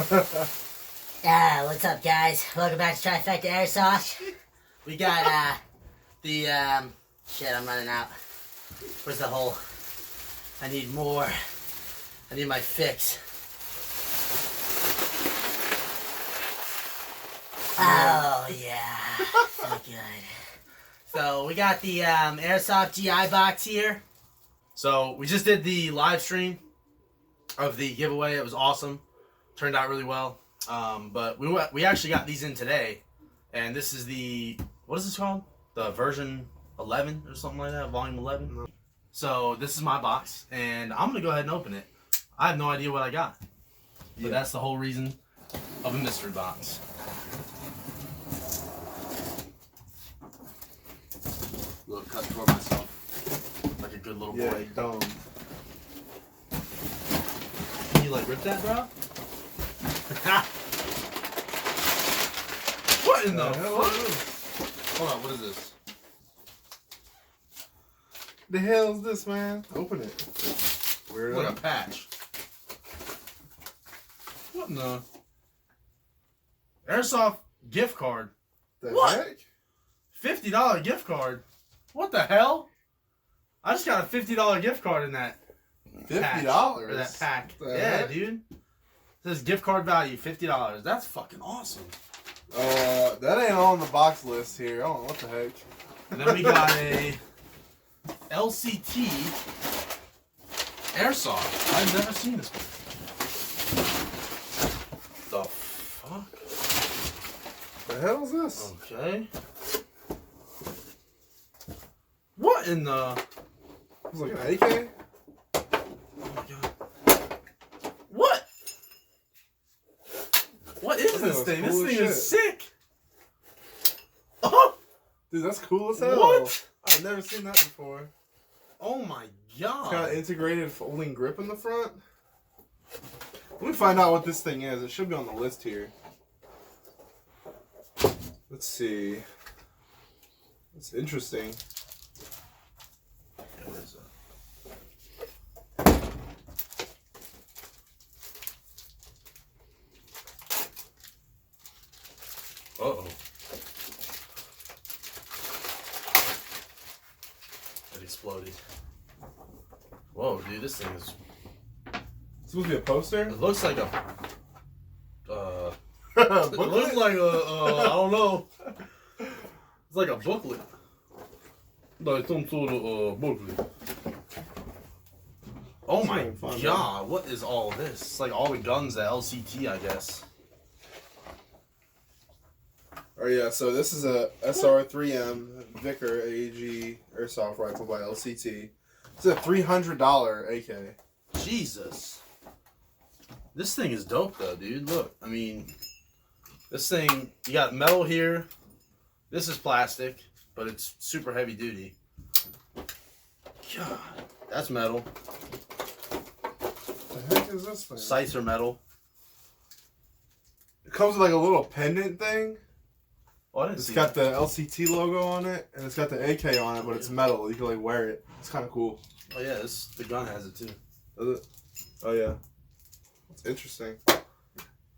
What's up, guys? Welcome back to TriFecta Airsoft. We got the shit. I'm running out. Where's the hole? I need more. I need my fix. Oh yeah, so good. So we got the Airsoft GI box here. So we just did the live stream of the giveaway. It was awesome. Turned out really well. But we actually got these in today, and this is the, what is this called? The version 11 or something like that, volume 11. So this is my box, and I'm gonna go ahead and open it. I have no idea what I got, but that's the whole reason of a mystery box. Look, cut for myself. Like a good little boy. Dumb. Can you like rip that, bro? What in the fuck? Hold on, what is this? The hell is this, man? Open it. Weird. Like a patch. What in the? Airsoft gift card. The What? heck? $50 gift card. What the hell? I just got a $50 gift card in that. $50? Or that pack. The Yeah, heck? dude. It says gift card value $50. That's fucking awesome. That ain't on the box list here. I don't know what the heck. And then we got a LCT Airsoft. I've never seen this before. The fuck? The hell is this? Okay. What in the? It's like an AK? Oh my god. What? What is this thing? This thing is sick. Oh! Dude, that's cool as hell. What? I've never seen that before. Oh my It's god. got an integrated folding grip in the front. Let me find out what this thing is. It should be on the list here. Let's see. It's interesting. What is that? Uh-oh. It exploded. Whoa, dude, this thing is... It's supposed to be a poster? It looks like a... it looks like a, I don't know. It's like a booklet. Like some sort of booklet. Oh my god, what is all this? It's like all the guns at LCT, I guess. Oh yeah, so this is a SR3M Vickers AEG Airsoft Rifle by LCT. It's a $300 AK. Jesus. This thing is dope though, dude. Look, I mean, this thing, you got metal here. This is plastic, but it's super heavy duty. God, that's metal. What the heck is this thing? Sights are metal. It comes with like a little pendant thing. Oh, I didn't It's see got that. the LCT logo on it, and it's got the AK on it, but it's metal. You can like wear it. It's kind of cool. Oh yeah, the gun has it too. Does it? Oh yeah. It's interesting.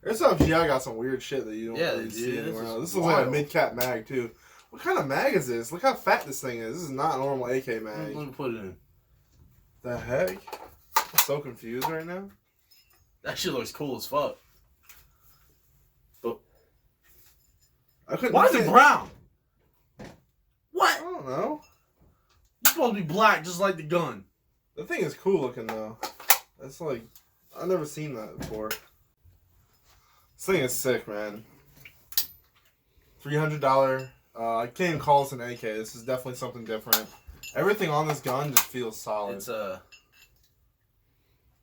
Airsoft GI got some weird shit that you don't really see anywhere else. This looks like a mid-cap mag too. What kind of mag is this? Look how fat this thing is. This is not a normal AK mag. Let me put it in. The heck? I'm so confused right now. That shit looks cool as fuck. But I couldn't. why is it brown? I What? don't know. It's supposed to be black, just like the gun. The thing is cool looking though. That's like, I've never seen that before. This thing is sick, man. $300. I can't even call this an AK. This is definitely something different. Everything on this gun just feels solid. It's a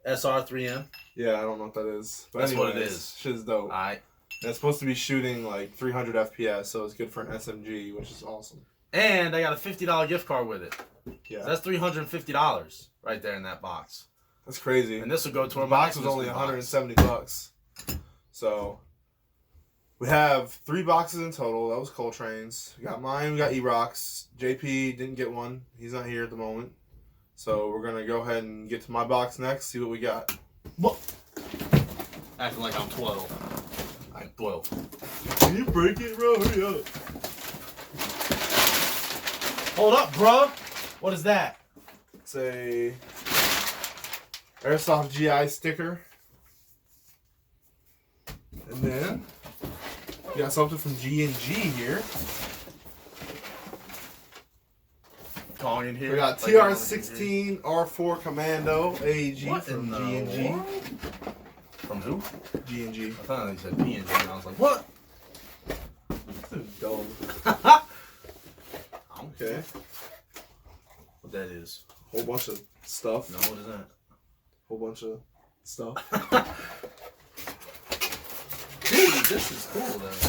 SR3M. Yeah, I don't know what that is. But That's anyways, what it is. Shit is dope. Alright. And it's supposed to be shooting like 300 FPS, so it's good for an SMG, which is awesome. And I got a $50 gift card with it. Yeah. So that's $350 right there in that box. That's crazy. And this will go to The our box was only 170 bucks. So we have 3 boxes in total. That was Coltranes. We got mine. We got E-Rocks. JP didn't get one. He's not here at the moment. So we're gonna go ahead and get to my box next. See what we got. What? Acting like I'm 12. I'm 12. Can you break it, bro? Hurry up. Hold up, bro. What is that? It's a Airsoft GI sticker. And then we got something from G&G here. Calling in here. We got TR16 R4 Commando AEG from G&G. From who? G&G. I thought they said P&G, and I was like, what? Dumb. Okay. What that is? Whole bunch of stuff. No, what is that? Whole bunch of stuff. Dude, this is cool though.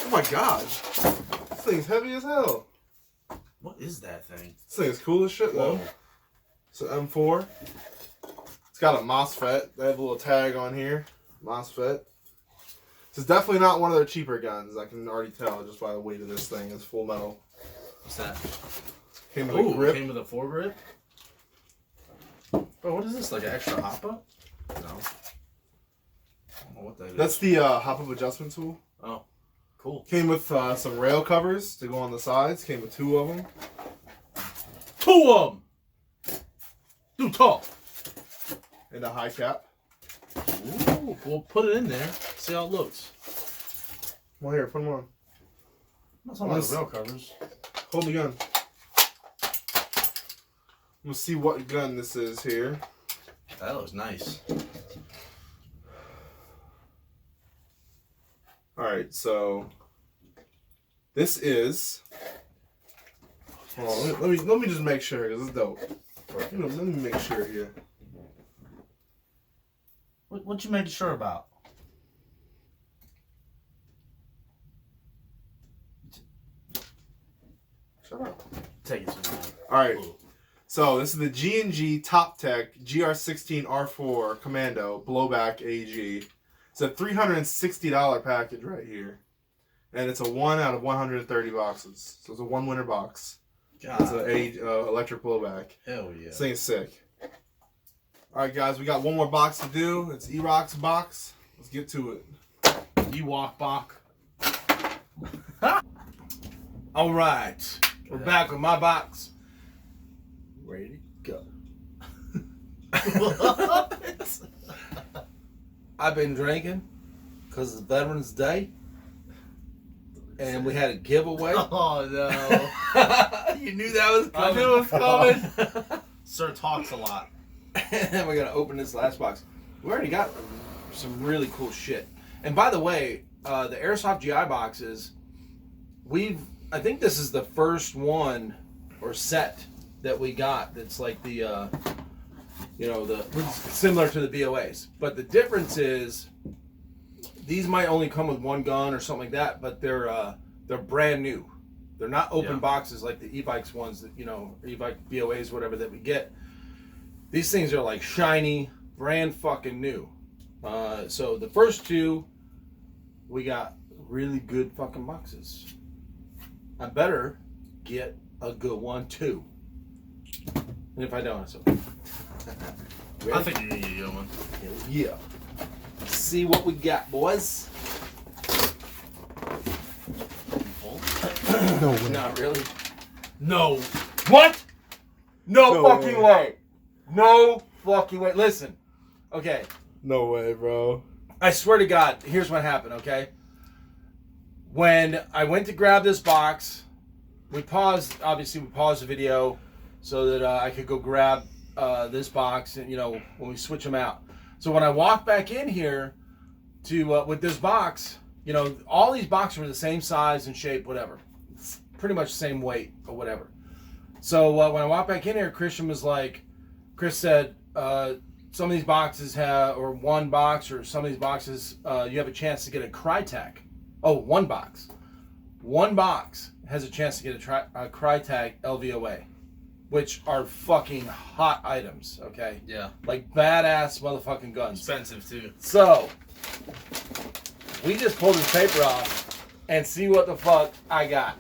Oh my gosh. This thing's heavy as hell. What is that thing? This thing is cool as shit though. Whoa. It's an M4. It's got a MOSFET. They have a little tag on here. MOSFET. This is definitely not one of their cheaper guns. I can already tell just by the weight of this thing. It's full metal. What's that? Came with a grip. Came with a foregrip? Bro, what is this? Like an extra hop-up? No. I don't know what that is. That's the hop-up adjustment tool. Oh, cool. Came with some rail covers to go on the sides. Came with 2 of them. 2 of them! Too tall. And a high cap. Ooh, we'll put it in there. See how it looks. Well, here, put them on. I'm not talking about the rail covers. Hold the gun. We'll see what gun this is here. That looks nice. Alright, so this is. Hold on, let me just make sure because it's dope. Let me make sure here. What you making sure about? Shut up. Take it to me. Alright. So this is the G&G Top Tech GR16 R4 Commando Blowback AG. It's a $360 package right here. And it's a 1 out of 130 boxes. So it's a 1-winner box. God. It's an electric blowback. Hell yeah. This thing is sick. Alright guys, we got one more box to do. It's E-Rock's box. Let's get to it. Ewok Bach. Alright. We're back with my box. Ready to go. I've been drinking because it's Veterans Day. And we had a giveaway. Oh no. You knew that was coming. I knew it was coming. Sir talks a lot. And we're gonna open this last box. We already got some really cool shit. And by the way, the Airsoft GI boxes, I think this is the first one or set that we got that's like the similar to the BOAs. But the difference is these might only come with 1 gun or something like that, but they're brand new. They're not open boxes like the e-bikes ones that, e-bike BOAs, whatever that we get. These things are like shiny, brand fucking new. So the first 2, we got really good fucking boxes. I better get a good one too. And if I don't, it's okay. I think you're gonna get a good one. Yeah. See what we got, boys. No way. Not really. No. What? No, No fucking way. way. No fucking way. Listen. Okay. No way, bro. I swear to God, here's what happened, okay? When I went to grab this box, we paused the video so that I could go grab this box and, when we switch them out. So when I walked back in here to with this box, all these boxes were the same size and shape, whatever. It's pretty much the same weight or whatever. So when I walked back in here, Chris said, some of these boxes have, or one box, or some of these boxes, you have a chance to get a Crytek. Oh, one box. One box has a chance to get a Crytek LVOA, which are fucking hot items, okay? Yeah. Like badass motherfucking guns. Expensive too. So, we just pulled this paper off and see what the fuck I got.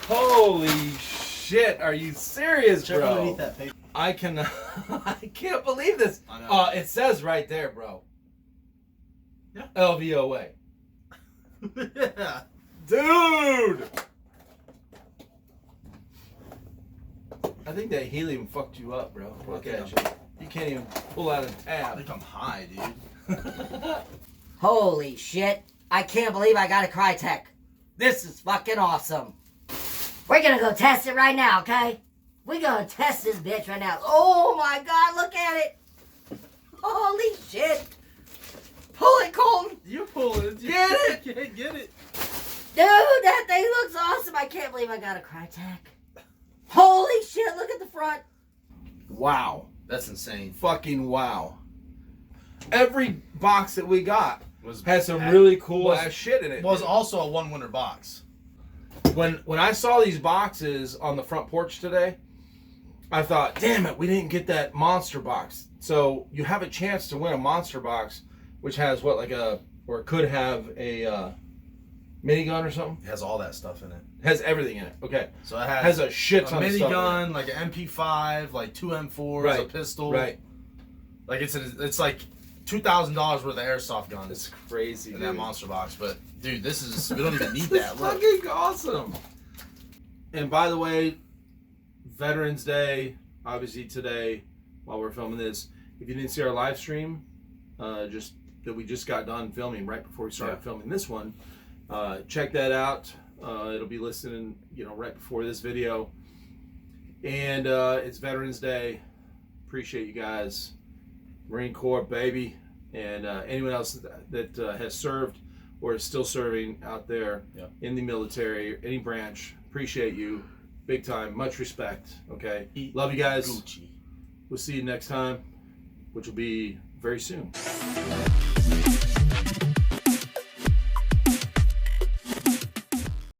Holy shit. shit. Are you serious, Check bro? underneath that paper. I can. I can't believe this. I know. It says right there, bro. Yeah. LVOA. Yeah. Dude! I think that helium fucked you up, bro. Look at you. You can't even pull out a I tab. think I'm high, dude. Holy shit. I can't believe I got a Crytek. This is fucking awesome. We're gonna go test it right now, okay? We're gonna test this bitch right now. Oh my god, look at it. Holy shit. Pull it, Colton. You pull it. Get it! Get it. Dude, that thing looks awesome. I can't believe I got a Crytek. Holy shit, look at the front. Wow. That's insane. Fucking wow. Every box that we got Was had some really cool was- ass shit in it. Was also a one winner box. When I saw these boxes on the front porch today, I thought, damn it, we didn't get that monster box. So you have a chance to win a monster box, which has what, like a, or it could have a minigun or something. It has all that stuff in it. It has everything in it. Okay. So it Has a shit a ton of stuff in it. minigun, like an MP5, like 2 M4s, Right. a pistol. Right. Like it's like $2,000 worth of airsoft guns It's crazy, in dude. that monster box. But dude, this is we don't even need It's that. Look. fucking awesome. And by the way, Veterans Day, obviously today, while we're filming this, if you didn't see our live stream, just that we just got done filming right before we started filming this one, check that out. It'll be listening, right before this video. And it's Veterans Day. Appreciate you guys. Marine Corps, baby. And anyone else that has served or is still serving out there in the military, any branch, appreciate you. Big time. Much respect. Okay. Love you guys. Gucci. We'll see you next time, which will be very soon.